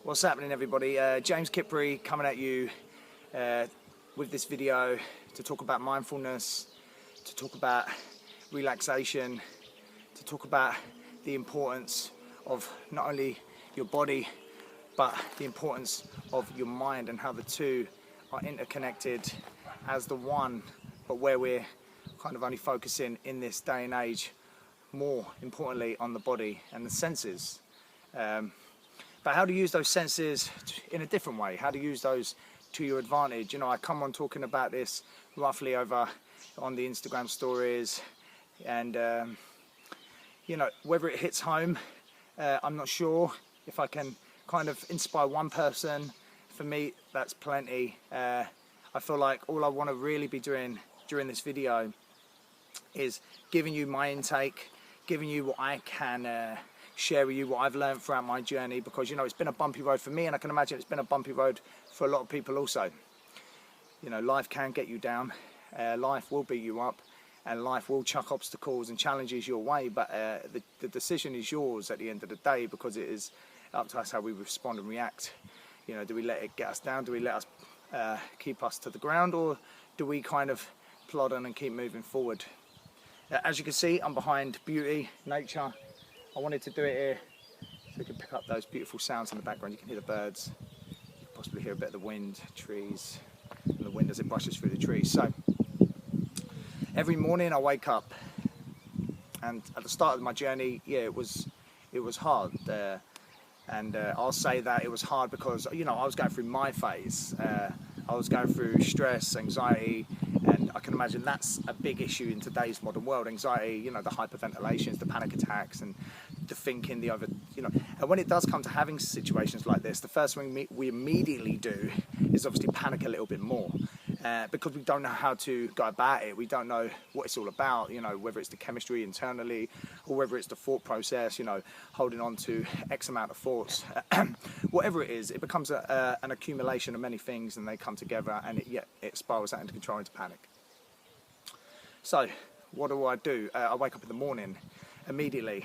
What's happening, everybody? James Kypri coming at you with this video to talk about mindfulness, to talk about relaxation, to talk about the importance of not only your body but the importance of your mind and how the two are interconnected as the one, but where we're kind of only focusing in this day and age more importantly on the body and the senses. But how to use those senses in a different way, how to use those to your advantage. You know, I come on talking about this roughly over on the Instagram stories, and you know, whether it hits home, I'm not sure. If I can kind of inspire one person, for me, that's plenty. I feel like all I want to really be doing during this video is giving you my intake, giving you what I can share with you, what I've learned throughout my journey, because you know it's been a bumpy road for me, and I can imagine it's been a bumpy road for a lot of people also. You know, life can get you down, life will beat you up, and life will chuck obstacles and challenges your way, but the decision is yours at the end of the day, because it is up to us how we respond and react. You know, do we let it get us down, do we let us keep us to the ground, or do we kind of plod on and keep moving forward? As you can see, I'm behind beauty, nature. I wanted to do it here so you can pick up those beautiful sounds in the background. You can hear the birds, you can possibly hear a bit of the wind, trees, and the wind as it brushes through the trees. So every morning I wake up, and at the start of my journey, yeah, it was hard. And I'll say that it was hard because, you know, I was going through my phase. I was going through stress, anxiety, and I can imagine that's a big issue in today's modern world. Anxiety, you know, the hyperventilations, the panic attacks, and the thinking, you know. And when it does come to having situations like this, the first thing we immediately do is obviously panic a little bit more. Because we don't know how to go about it. We don't know what it's all about, you know, whether it's the chemistry internally or whether it's the thought process, you know, holding on to X amount of thoughts. Whatever it is, it becomes an accumulation of many things, and they come together, and it spirals out into control, into panic. So what do? I wake up in the morning immediately.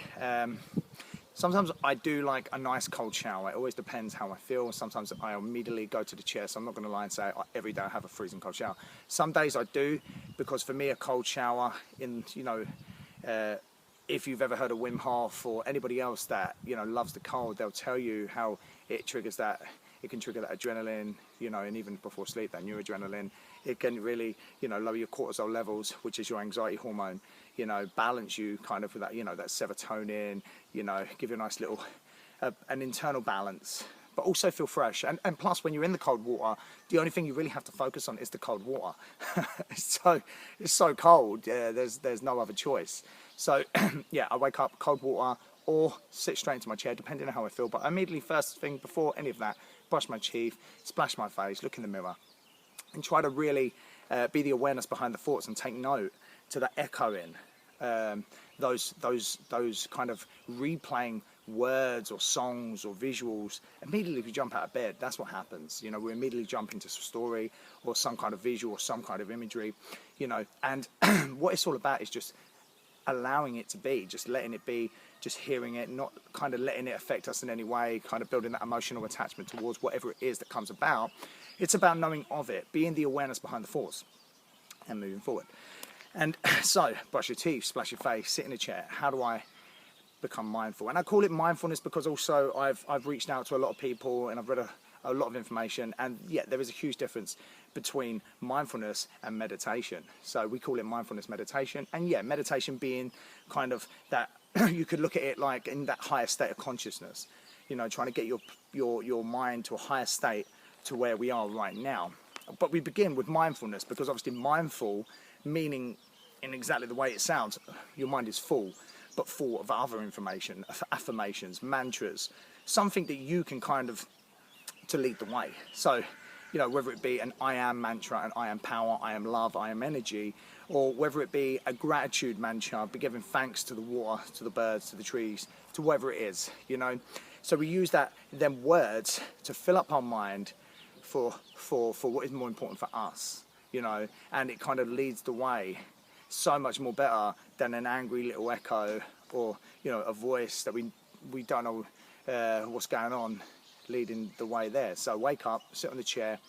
Sometimes I do like a nice cold shower. It always depends how I feel. Sometimes I immediately go to the chair, so I'm not going to lie and say every day I have a freezing cold shower. Some days I do, because for me a cold shower, you know, if you've ever heard of Wim Hof or anybody else that, you know, loves the cold, they'll tell you how it triggers that. It can trigger that adrenaline, you know, and even before sleep, that noradrenaline. It can really, you know, lower your cortisol levels, which is your anxiety hormone, you know, balance you kind of with that, you know, that serotonin, you know, give you a nice little, an internal balance, but also feel fresh. And plus, when you're in the cold water, the only thing you really have to focus on is the cold water. It's so cold, yeah, there's no other choice. So, yeah, I wake up, cold water, or sit straight into my chair, depending on how I feel. But immediately, first thing, before any of that, brush my teeth, splash my face, look in the mirror, and try to really be the awareness behind the thoughts and take note to that echoing, those kind of replaying words or songs or visuals. Immediately we jump out of bed, that's what happens. You know, we immediately jump into some story or some kind of visual or some kind of imagery, you know, and what it's all about is just allowing it to be, just letting it be, just hearing it, not kind of letting it affect us in any way, kind of building that emotional attachment towards whatever it is that comes about. It's about knowing of it, being the awareness behind the thoughts, and moving forward. And so, brush your teeth, splash your face, sit in a chair. How do I become mindful? And I call it mindfulness because also I've reached out to a lot of people, and I've read a lot of information, and yeah, there is a huge difference between mindfulness and meditation. So we call it mindfulness meditation, and yeah, meditation being kind of that, you could look at it like in that higher state of consciousness, you know, trying to get your mind to a higher state to where we are right now. But we begin with mindfulness because obviously mindful, meaning in exactly the way it sounds, your mind is full, but full of other information, affirmations, mantras, something that you can kind of to lead the way. So, you know, whether it be an I am mantra, an I am power, I am love, I am energy, or whether it be a gratitude mantra, be giving thanks to the water, to the birds, to the trees, to whatever it is, you know. So we use them words to fill up our mind for what is more important for us, you know, and it kind of leads the way so much more better than an angry little echo or, you know, a voice that we don't know what's going on leading the way there. So wake up, sit on the chair,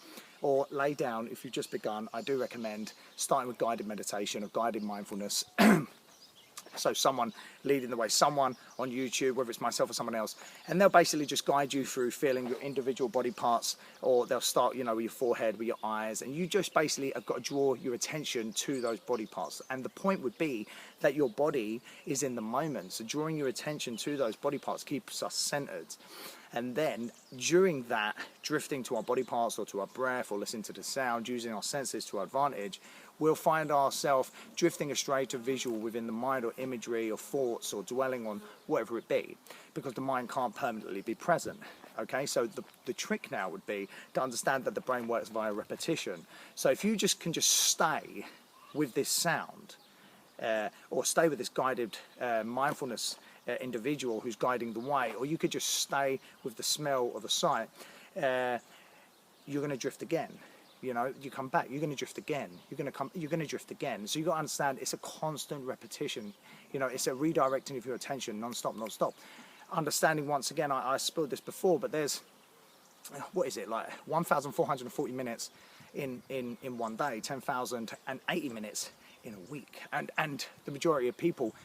or lay down. If you've just begun, I do recommend starting with guided meditation or guided mindfulness. So someone leading the way, someone on YouTube, whether it's myself or someone else, and they'll basically just guide you through feeling your individual body parts, or they'll start, you know, with your forehead, with your eyes, and you just basically have got to draw your attention to those body parts. And the point would be that your body is in the moment. So drawing your attention to those body parts keeps us centered. And then during that, drifting to our body parts or to our breath or listening to the sound, using our senses to our advantage, we'll find ourselves drifting astray to visual within the mind, or imagery or thoughts, or dwelling on whatever it be, because the mind can't permanently be present. Okay, so the trick now would be to understand that the brain works via repetition. So if you can just stay with this sound, or stay with this guided mindfulness individual who's guiding the way, or you could just stay with the smell or the sight, you're going to drift again. You know, you come back, you're going to drift again. You're going to drift again. So you got to understand it's a constant repetition. You know, it's a redirecting of your attention, non-stop. Understanding, once again, I spilled this before, but there's, what is it, like 1,440 minutes in one day, 10,080 minutes in a week. And the majority of people,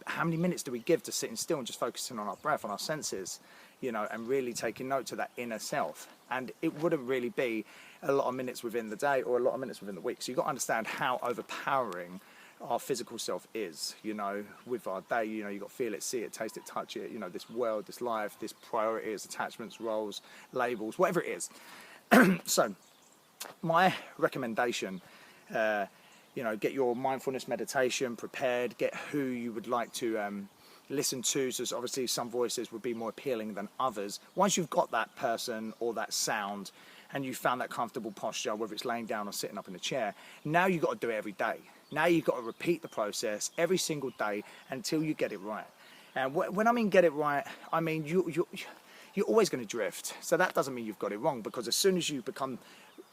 how many minutes do we give to sitting still and just focusing on our breath, on our senses, you know, and really taking note to that inner self? And it wouldn't really be a lot of minutes within the day or a lot of minutes within the week. So you've got to understand how overpowering our physical self is, you know, with our day. You know, you've got to feel it, see it, taste it, touch it, you know, this world, this life, this priorities, attachments, roles, labels, whatever it is. So my recommendation, you know, get your mindfulness meditation prepared, get who you would like to listen to. So obviously some voices would be more appealing than others. Once you've got that person or that sound and you found that comfortable posture, whether it's laying down or sitting up in a chair, now you've got to do it every day. Now you've got to repeat the process every single day until you get it right. And when I mean get it right, I mean you're always going to drift. So that doesn't mean you've got it wrong, because as soon as you become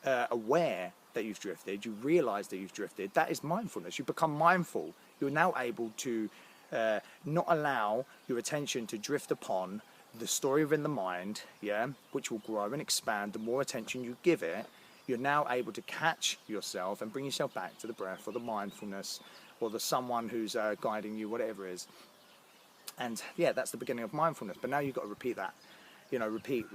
aware that you've drifted, you realize that you've drifted, that is mindfulness. You become mindful. You're now able to not allow your attention to drift upon the story within the mind, yeah, which will grow and expand. The more attention you give it, you're now able to catch yourself and bring yourself back to the breath or the mindfulness or the someone who's guiding you, whatever it is. And yeah, that's the beginning of mindfulness. But now you've got to repeat that. You know, repeat.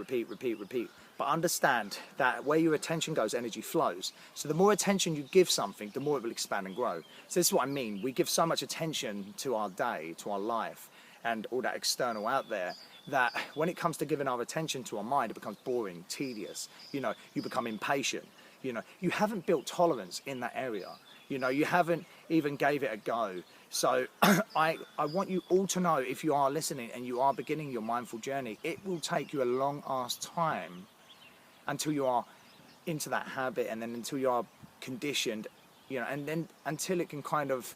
But understand that where your attention goes, energy flows. So the more attention you give something, the more it will expand and grow. So this is what I mean. We give so much attention to our day, to our life, and all that external out there, that when it comes to giving our attention to our mind, it becomes boring, tedious. You know, you become impatient. You know, you haven't built tolerance in that area. You know, you haven't even gave it a go. So I want you all to know, if you are listening and you are beginning your mindful journey, it will take you a long ass time until you are into that habit, and then until you are conditioned, you know, and then until it can kind of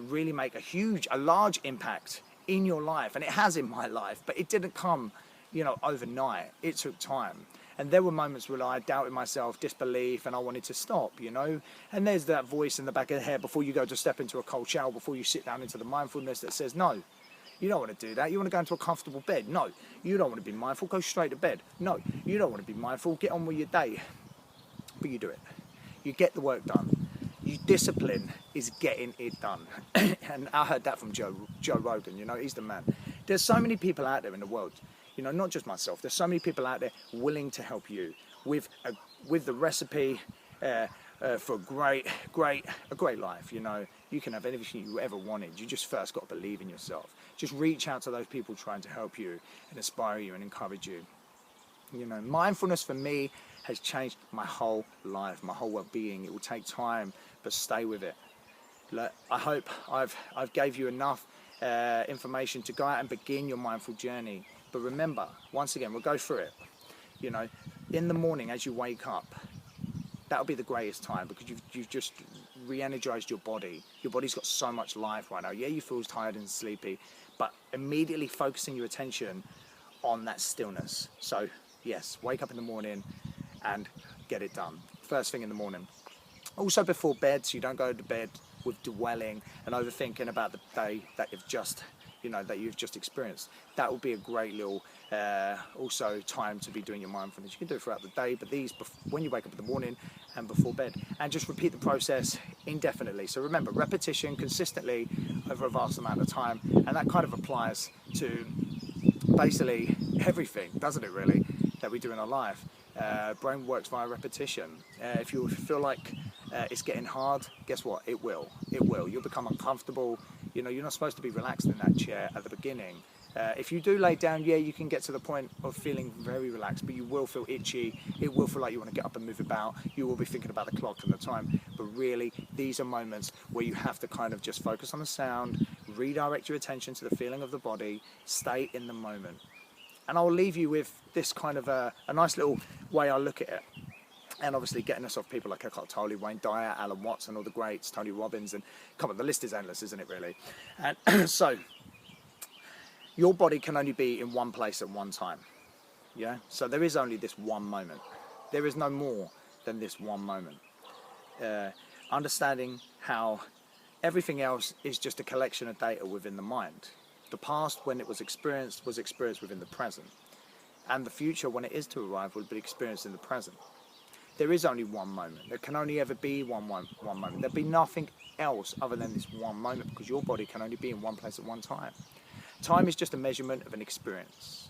really make a large impact in your life. And it has in my life, but it didn't come, you know, overnight. It took time. And there were moments where I doubted myself, disbelief, and I wanted to stop, you know. And there's that voice in the back of the head before you go to step into a cold shower, before you sit down into the mindfulness, that says, no, you don't want to do that. You want to go into a comfortable bed. No, you don't want to be mindful. Go straight to bed. No, you don't want to be mindful. Get on with your day. But you do it. You get the work done. You discipline is getting it done. And I heard that from Joe Rogan, you know, he's the man. There's so many people out there in the world, you know, not just myself. There's so many people out there willing to help you with the recipe for a great life. You know, you can have anything you ever wanted. You just first got to believe in yourself. Just reach out to those people trying to help you and inspire you and encourage you. You know, mindfulness for me has changed my whole life, my whole well-being. It will take time, but stay with it. Look, I hope I've gave you enough information to go out and begin your mindful journey. But remember, once again, we'll go through it. You know, in the morning as you wake up, that'll be the greatest time, because you've just re-energized your body. Your body's got so much life right now. Yeah, you feel tired and sleepy, but immediately focusing your attention on that stillness. So yes, wake up in the morning and get it done. First thing in the morning. Also before bed, so you don't go to bed with dwelling and overthinking about the day that you've just, that you've just experienced. That would be a great little also time to be doing your mindfulness. You can do it throughout the day, but these when you wake up in the morning and before bed, and just repeat the process indefinitely. So remember, repetition consistently over a vast amount of time, and that kind of applies to basically everything, doesn't it really, that we do in our life. Brain works via repetition. If you feel like it's getting hard, guess what? It will. You'll become uncomfortable. You're not supposed to be relaxed in that chair at the beginning. If you do lay down, yeah, you can get to the point of feeling very relaxed, but you will feel itchy. It will feel like you want to get up and move about. You will be thinking about the clock and the time. But really, these are moments where you have to kind of just focus on the sound, redirect your attention to the feeling of the body, stay in the moment. And I'll leave you with this kind of a nice little way I look at it. And obviously getting us off people like Eckhart Tolle, Wayne Dyer, Alan Watts, and all the greats, Tony Robbins, and come on, the list is endless, isn't it really? And so, your body can only be in one place at one time, yeah? So there is only this one moment. There is no more than this one moment. Understanding how everything else is just a collection of data within the mind. The past, when it was experienced within the present. And the future, when it is to arrive, will be experienced in the present. There is only one moment. There can only ever be one moment. There'll be nothing else other than this one moment, because your body can only be in one place at one time. Time is just a measurement of an experience.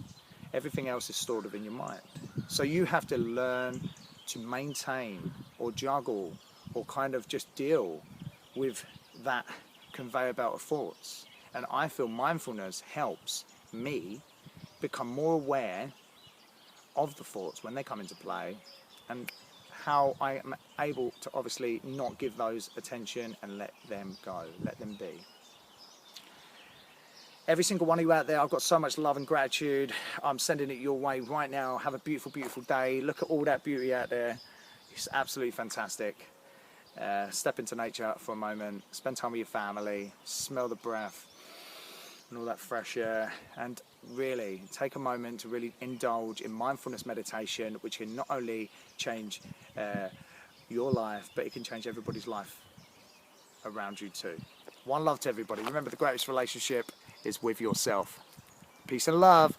Everything else is stored within your mind. So you have to learn to maintain or juggle or kind of just deal with that conveyor belt of thoughts. And I feel mindfulness helps me become more aware of the thoughts when they come into play, and how I am able to obviously not give those attention and let them go, let them be. Every single one of you out there, I've got so much love and gratitude. I'm sending it your way right now. Have a beautiful, beautiful day. Look at all that beauty out there. It's absolutely fantastic. Step into nature for a moment. Spend time with your family. Smell the breath and all that fresh air. And really take a moment to really indulge in mindfulness meditation, which can not only change your life, but it can change everybody's life around you too. One love to everybody. Remember, the greatest relationship is with yourself. Peace and love.